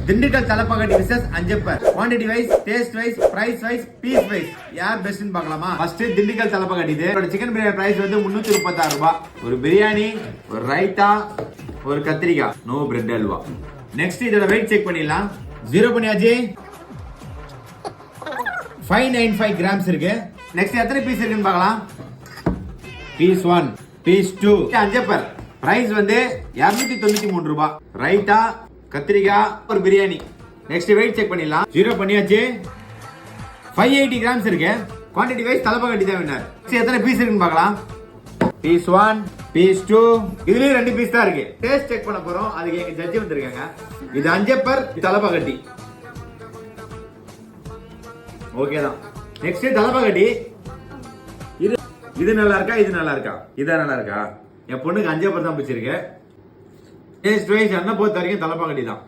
Dindigul Thalappakatti versus Anjappar. Quantity wise, taste wise, price wise, piece wise யார் பெஸ்ட்னு பார்க்கலாமா? ஃபர்ஸ்ட் திண்டுக்கல் தலப்பாக்கட்டி. இதோட சிக்கன் பிரியாணி பிரைஸ் வந்து 336 ரூபாய். ஒரு பிரியாணி, ஒரு ரைத்தா, ஒரு கத்திரிக்காய், நோ பிரெட் அல்வா. நெக்ஸ்ட் இதோட வெயிட் செக் பண்ணிடலாம். 0 பண்ணியாச்சு. 595 கிராம்ஸ் இருக்கு. நெக்ஸ்ட் எத்தனை பீஸ் இருக்குன்னு பார்க்கலாம். Piece 1, piece 2. அஞ்சப்பர் பிரைஸ் வந்து 293 ரூபாய். ரைத்தா, கத்திரிக்காய், ஒரு பிரியாணி. நெக்ஸ்ட் வெயிட் செக் பண்ணிடலாம். 0 பண்ணியாச்சு. 580 கிராம்ஸ் இருக்கு. குவாண்டிட்டி வைஸ் தலப்பாக்கட்டி தான் வின்னர். எத்தனை பீஸ் இருக்குன்னு பார்க்கலாம். Piece 1, piece 2. இதுலயும் 2 பீஸ் தான் இருக்கு. டேஸ்ட் செக் பண்ண போறோம். அதுக்கு எங்க ஜட்ஜ் வந்திருக்காங்க. இது அஞ்சப்பர், தலப்பாக்கட்டி. ஓகே தான். நெக்ஸ்ட் தலப்பாக்கட்டி. இது நல்லா இருக்கா, இது நல்லா இருக்கா? இதான் நல்லா இருக்கா? என் பொண்ணுக்கு அஞ்சப்பர் தான் பிடிச்சிருக்கு. டேஸ்ட் வைஸ் என்ன பொறுத்த வரைக்கும் தலப்பாக்கட்டி தான்.